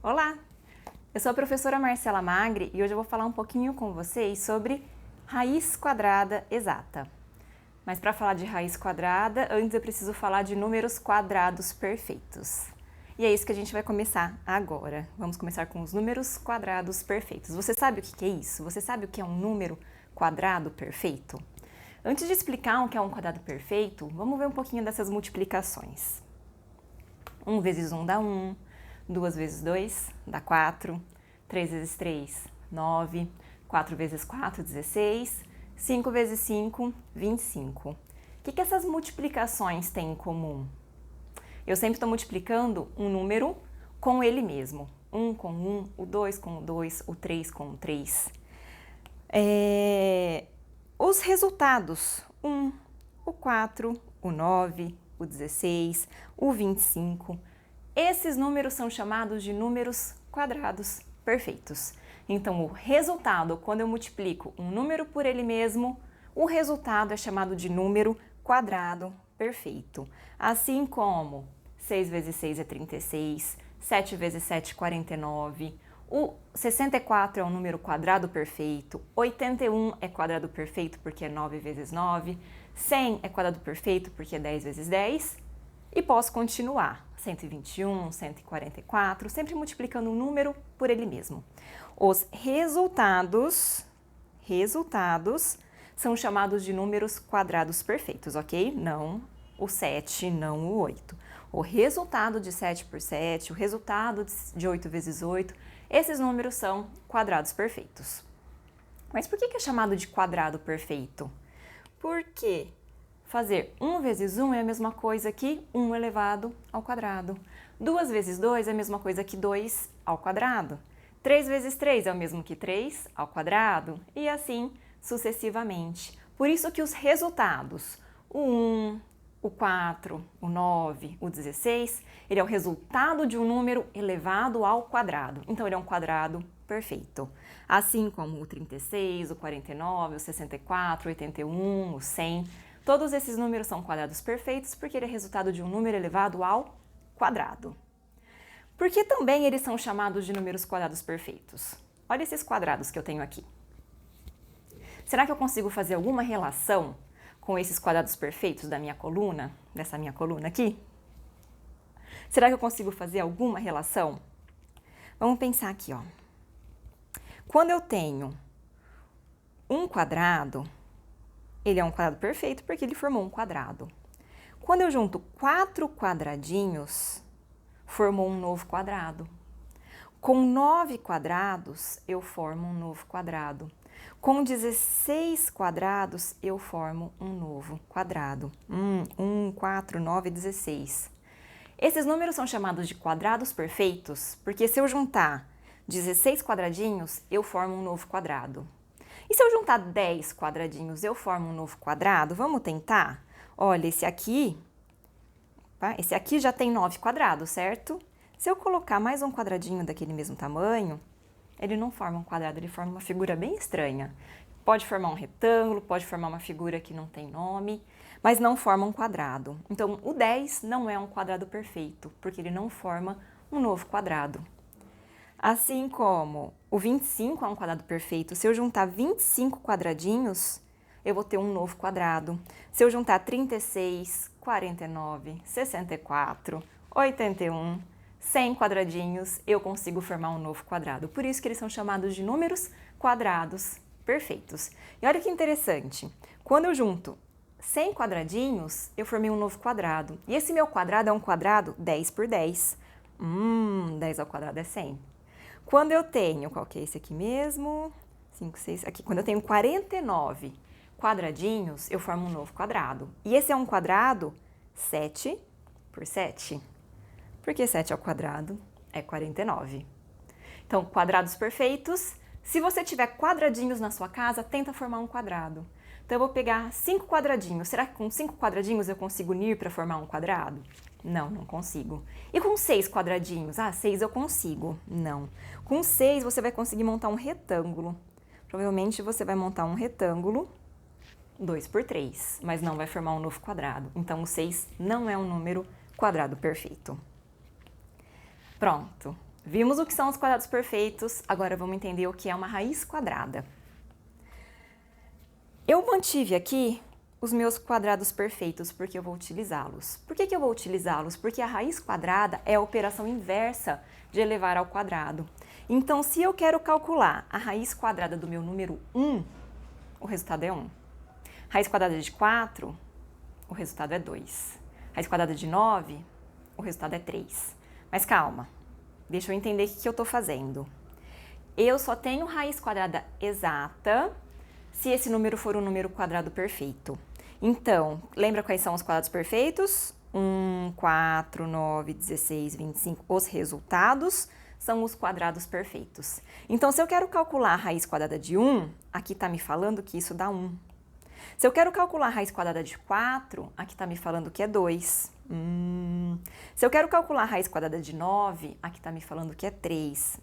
Olá! Eu sou a professora Marcela Magri e hoje eu vou falar um pouquinho com vocês sobre raiz quadrada exata. Mas para falar de raiz quadrada, antes eu preciso falar de números quadrados perfeitos. E é isso que a gente vai começar agora. Vamos começar com os números quadrados perfeitos. Você sabe o que é isso? Você sabe o que é um número quadrado perfeito? Antes de explicar o que é um quadrado perfeito, vamos ver um pouquinho dessas multiplicações. 1 vezes 1 dá 1, 2 vezes 2 dá 4, 3 vezes 3, 9, 4 vezes 4, 16, 5 vezes 5, 25. O que essas multiplicações têm em comum? Eu sempre estou multiplicando um número com ele mesmo. 1 com 1, o 2 com o 2, o 3 com o 3. Os resultados, 1, o 4, o 9, o 16, o 25. Esses números são chamados de números quadrados perfeitos. Então, o resultado, quando eu multiplico um número por ele mesmo, o resultado é chamado de número quadrado perfeito. Assim como 6 vezes 6 é 36, 7 vezes 7 é 49, o 64 é um número quadrado perfeito, 81 é quadrado perfeito porque é 9 vezes 9, 100 é quadrado perfeito porque é 10 vezes 10, e posso continuar, 121, 144, sempre multiplicando um número por ele mesmo. Os resultados são chamados de números quadrados perfeitos, ok? Não o 7, não o 8. O resultado de 7 por 7, o resultado de 8 vezes 8, esses números são quadrados perfeitos. Mas por que é chamado de quadrado perfeito? Porque fazer 1 vezes 1 é a mesma coisa que 1 elevado ao quadrado. 2 vezes 2 é a mesma coisa que 2 ao quadrado. 3 vezes 3 é o mesmo que 3 ao quadrado. E assim sucessivamente. Por isso que os resultados, o 1, o 4, o 9, o 16, ele é o resultado de um número elevado ao quadrado. Então, ele é um quadrado perfeito. Assim como o 36, o 49, o 64, o 81, o 100... Todos esses números são quadrados perfeitos porque ele é resultado de um número elevado ao quadrado. Por que também eles são chamados de números quadrados perfeitos? Olha esses quadrados que eu tenho aqui. Será que eu consigo fazer alguma relação com esses quadrados perfeitos da minha coluna, dessa minha coluna aqui? Será que eu consigo fazer alguma relação? Vamos pensar aqui, ó. Quando eu tenho um quadrado, ele é um quadrado perfeito porque ele formou um quadrado. Quando eu junto 4 quadradinhos, formou um novo quadrado. Com 9 quadrados, eu formo um novo quadrado. Com 16 quadrados, eu formo um novo quadrado. 1, 4, 9, 16. Esses números são chamados de quadrados perfeitos porque se eu juntar 16 quadradinhos, eu formo um novo quadrado. E se eu juntar 10 quadradinhos, eu formo um novo quadrado? Vamos tentar? Olha, esse aqui já tem 9 quadrados, certo? Se eu colocar mais um quadradinho daquele mesmo tamanho, ele não forma um quadrado, ele forma uma figura bem estranha. Pode formar um retângulo, pode formar uma figura que não tem nome, mas não forma um quadrado. Então, o 10 não é um quadrado perfeito, porque ele não forma um novo quadrado. Assim como o 25 é um quadrado perfeito, se eu juntar 25 quadradinhos, eu vou ter um novo quadrado. Se eu juntar 36, 49, 64, 81, 100 quadradinhos, eu consigo formar um novo quadrado. Por isso que eles são chamados de números quadrados perfeitos. E olha que interessante, quando eu junto 100 quadradinhos, eu formei um novo quadrado. E esse meu quadrado é um quadrado 10 por 10. 10 ao quadrado é 100. Quando eu tenho, qual que é esse aqui mesmo? 5, 6, aqui. Quando eu tenho 49 quadradinhos, eu formo um novo quadrado. E esse é um quadrado 7 por 7. Porque 7 ao quadrado é 49. Então, quadrados perfeitos. Se você tiver quadradinhos na sua casa, tenta formar um quadrado. Então, eu vou pegar 5 quadradinhos. Será que com 5 quadradinhos eu consigo unir para formar um quadrado? Não, não consigo. E com 6 quadradinhos? 6 eu consigo. Não. Com 6 você vai conseguir montar um retângulo. Provavelmente você vai montar um retângulo 2 por 3, mas não vai formar um novo quadrado. Então, o 6 não é um número quadrado perfeito. Pronto. Vimos o que são os quadrados perfeitos, agora vamos entender o que é uma raiz quadrada. Eu mantive aqui os meus quadrados perfeitos, porque eu vou utilizá-los. Por que eu vou utilizá-los? Porque a raiz quadrada é a operação inversa de elevar ao quadrado. Então, se eu quero calcular a raiz quadrada do meu número 1, o resultado é 1. Raiz quadrada de 4, o resultado é 2. Raiz quadrada de 9, o resultado é 3. Mas calma, deixa eu entender o que eu estou fazendo. Eu só tenho raiz quadrada exata se esse número for um número quadrado perfeito. Então, lembra quais são os quadrados perfeitos? 1, 4, 9, 16, 25. Os resultados são os quadrados perfeitos. Então, se eu quero calcular a raiz quadrada de 1, aqui está me falando que isso dá 1. Se eu quero calcular a raiz quadrada de 4, aqui está me falando que é 2. Se eu quero calcular a raiz quadrada de 9, aqui está me falando que é 3.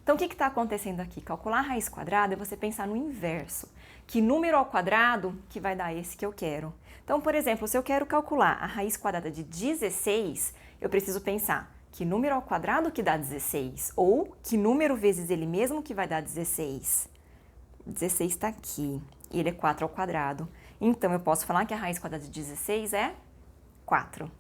Então, o que está acontecendo aqui? Calcular a raiz quadrada é você pensar no inverso. Que número ao quadrado que vai dar esse que eu quero? Então, por exemplo, se eu quero calcular a raiz quadrada de 16, eu preciso pensar que número ao quadrado que dá 16? Ou que número vezes ele mesmo que vai dar 16? 16 está aqui e ele é 4 ao quadrado. Então, eu posso falar que a raiz quadrada de 16 é 4.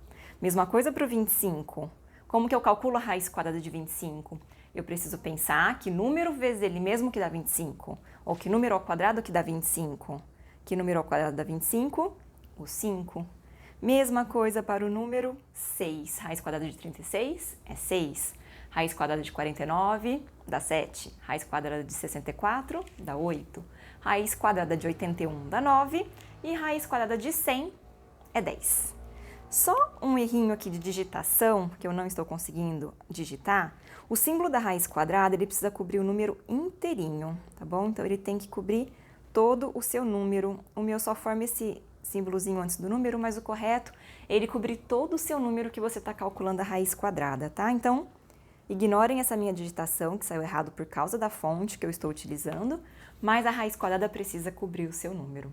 Mesma coisa para o 25. Como que eu calculo a raiz quadrada de 25? Eu preciso pensar que número vezes ele mesmo que dá 25, ou que número ao quadrado que dá 25. Que número ao quadrado dá 25? O 5. Mesma coisa para o número 6. Raiz quadrada de 36 é 6. Raiz quadrada de 49 dá 7. Raiz quadrada de 64 dá 8. Raiz quadrada de 81 dá 9. E raiz quadrada de 100 é 10. Só um errinho aqui de digitação, que eu não estou conseguindo digitar. O símbolo da raiz quadrada, ele precisa cobrir o número inteirinho, tá bom? Então, ele tem que cobrir todo o seu número. O meu só forma esse símbolozinho antes do número, mas o correto é ele cobrir todo o seu número que você está calculando a raiz quadrada, tá? Então, ignorem essa minha digitação, que saiu errado por causa da fonte que eu estou utilizando, mas a raiz quadrada precisa cobrir o seu número.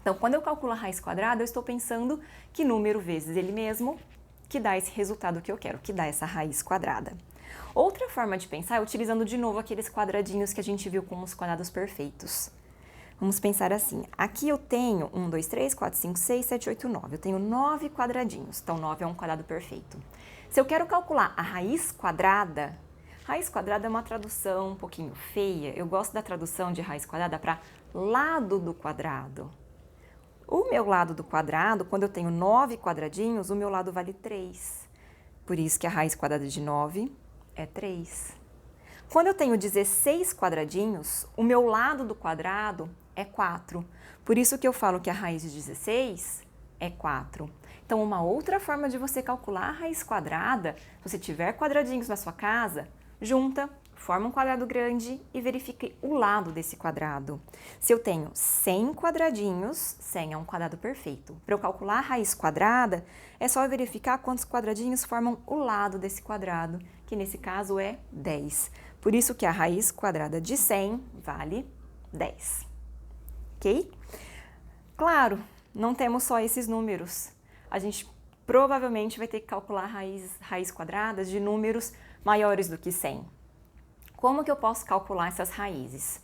Então, quando eu calculo a raiz quadrada, eu estou pensando que número vezes ele mesmo que dá esse resultado que eu quero, que dá essa raiz quadrada. Outra forma de pensar é utilizando de novo aqueles quadradinhos que a gente viu com os quadrados perfeitos. Vamos pensar assim, aqui eu tenho 1, 2, 3, 4, 5, 6, 7, 8, 9. Eu tenho 9 quadradinhos, então 9 é um quadrado perfeito. Se eu quero calcular a raiz quadrada é uma tradução um pouquinho feia. Eu gosto da tradução de raiz quadrada para lado do quadrado. O meu lado do quadrado, quando eu tenho 9 quadradinhos, o meu lado vale 3. Por isso que a raiz quadrada de 9 é 3. Quando eu tenho 16 quadradinhos, o meu lado do quadrado é 4. Por isso que eu falo que a raiz de 16 é 4. Então, uma outra forma de você calcular a raiz quadrada, se você tiver quadradinhos na sua casa, junta, forma um quadrado grande e verifique o lado desse quadrado. Se eu tenho 100 quadradinhos, 100 é um quadrado perfeito. Para eu calcular a raiz quadrada, é só verificar quantos quadradinhos formam o lado desse quadrado, que nesse caso é 10. Por isso que a raiz quadrada de 100 vale 10. Ok? Claro, não temos só esses números. A gente provavelmente vai ter que calcular raiz quadradas de números maiores do que 100. Como que eu posso calcular essas raízes?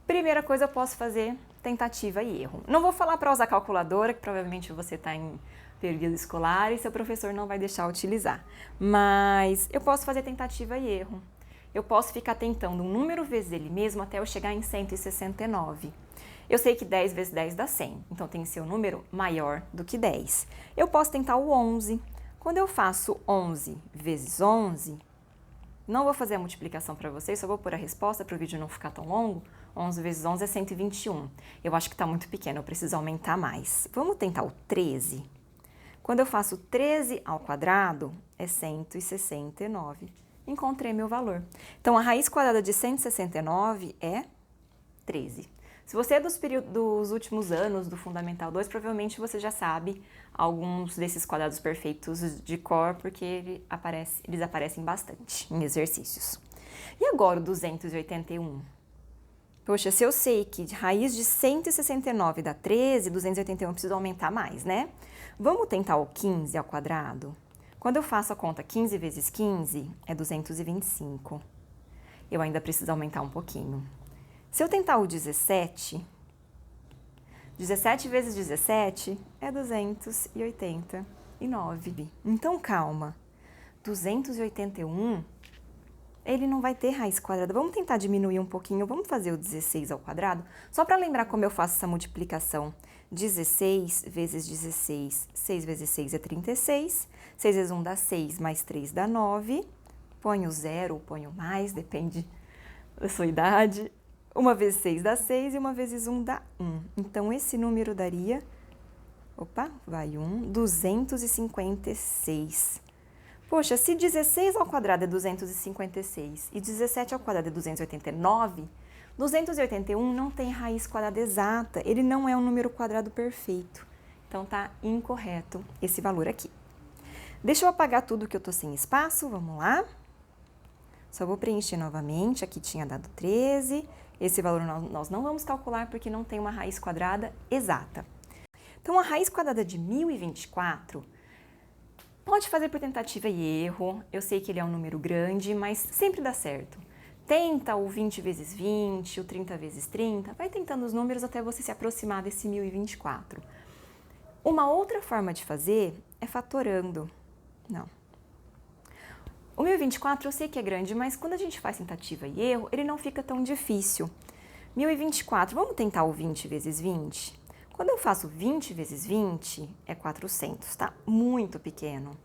Primeira coisa, eu posso fazer tentativa e erro. Não vou falar para usar calculadora, que provavelmente você está em período escolar e seu professor não vai deixar utilizar. Mas eu posso fazer tentativa e erro. Eu posso ficar tentando um número vezes ele mesmo até eu chegar em 169. Eu sei que 10 vezes 10 dá 100, então tem que ser um número maior do que 10. Eu posso tentar o 11. Quando eu faço 11 vezes 11, não vou fazer a multiplicação para vocês, só vou pôr a resposta para o vídeo não ficar tão longo. 11 vezes 11 é 121. Eu acho que está muito pequeno, eu preciso aumentar mais. Vamos tentar o 13. Quando eu faço 13 ao quadrado, é 169. Encontrei meu valor. Então, a raiz quadrada de 169 é 13. Se você é dos últimos anos do Fundamental 2, provavelmente você já sabe alguns desses quadrados perfeitos de cor, porque eles aparecem bastante em exercícios. E agora o 281? Poxa, se eu sei que raiz de 169 dá 13, 281 eu preciso aumentar mais, né? Vamos tentar o 15 ao quadrado? Quando eu faço a conta 15 vezes 15, é 225. Eu ainda preciso aumentar um pouquinho. Se eu tentar o 17, 17 vezes 17 é 289. Então, calma. 281, ele não vai ter raiz quadrada. Vamos tentar diminuir um pouquinho. Vamos fazer o 16 ao quadrado? Só para lembrar como eu faço essa multiplicação. 16 vezes 16, 6 vezes 6 é 36. 6 vezes 1 dá 6, mais 3 dá 9. Ponho 0 ou ponho mais, depende da sua idade. 1 vezes 6 dá 6 e 1 vezes 1 dá 1. Então, esse número daria... Opa, vai 256. Poxa, se 16 ao quadrado é 256 e 17 ao quadrado é 289, 281 não tem raiz quadrada exata, ele não é um número quadrado perfeito. Então, tá incorreto esse valor aqui. Deixa eu apagar tudo que eu tô sem espaço, vamos lá. Só vou preencher novamente, aqui tinha dado 13, esse valor nós não vamos calcular porque não tem uma raiz quadrada exata. Então, a raiz quadrada de 1024... pode fazer por tentativa e erro, eu sei que ele é um número grande, mas sempre dá certo. Tenta o 20 vezes 20, o 30 vezes 30, vai tentando os números até você se aproximar desse 1024. Uma outra forma de fazer é fatorando. Não. O 1024 eu sei que é grande, mas quando a gente faz tentativa e erro, ele não fica tão difícil. 1024, vamos tentar o 20 vezes 20? Quando eu faço 20 vezes 20, é 400, tá? Muito pequeno.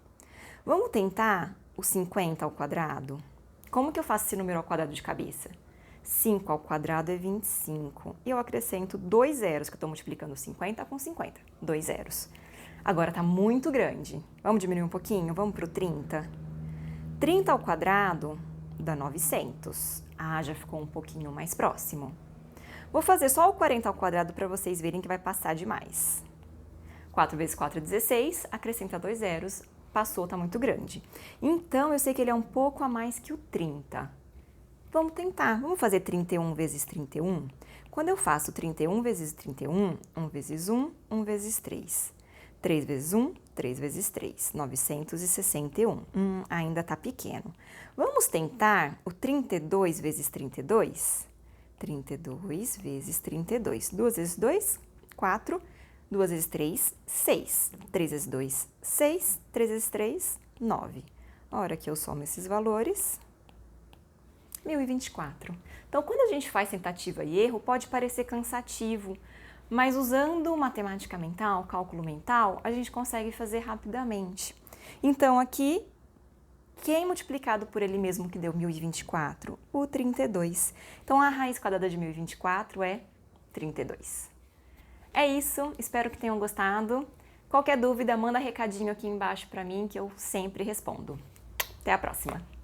Vamos tentar o 50 ao quadrado? Como que eu faço esse número ao quadrado de cabeça? 5 ao quadrado é 25. E eu acrescento 2 zeros, que eu estou multiplicando 50 com 50. 2 zeros. Agora tá muito grande. Vamos diminuir um pouquinho? Vamos para o 30. 30 ao quadrado dá 900. Ah, já ficou um pouquinho mais próximo. Vou fazer só o 40 ao quadrado para vocês verem que vai passar demais. 4 vezes 4 é 16, acrescenta 2 zeros, passou, tá muito grande. Então, eu sei que ele é um pouco a mais que o 30. Vamos tentar, vamos fazer 31 vezes 31? Quando eu faço 31 vezes 31, 1 vezes 1, 1 vezes 3. 3 vezes 1, 3 vezes 3, 961. Ainda tá pequeno. Vamos tentar o 32 vezes 32? 32 vezes 32. 2 vezes 2, 4. 2 vezes 3, 6. 3 vezes 2, 6. 3 vezes 3, 9. A hora que eu somo esses valores, 1024. Então, quando a gente faz tentativa e erro, pode parecer cansativo, mas usando matemática mental, cálculo mental, a gente consegue fazer rapidamente. Então, aqui... quem multiplicado por ele mesmo que deu 1024? O 32. Então, a raiz quadrada de 1024 é 32. É isso, espero que tenham gostado. Qualquer dúvida, manda recadinho aqui embaixo para mim que eu sempre respondo. Até a próxima!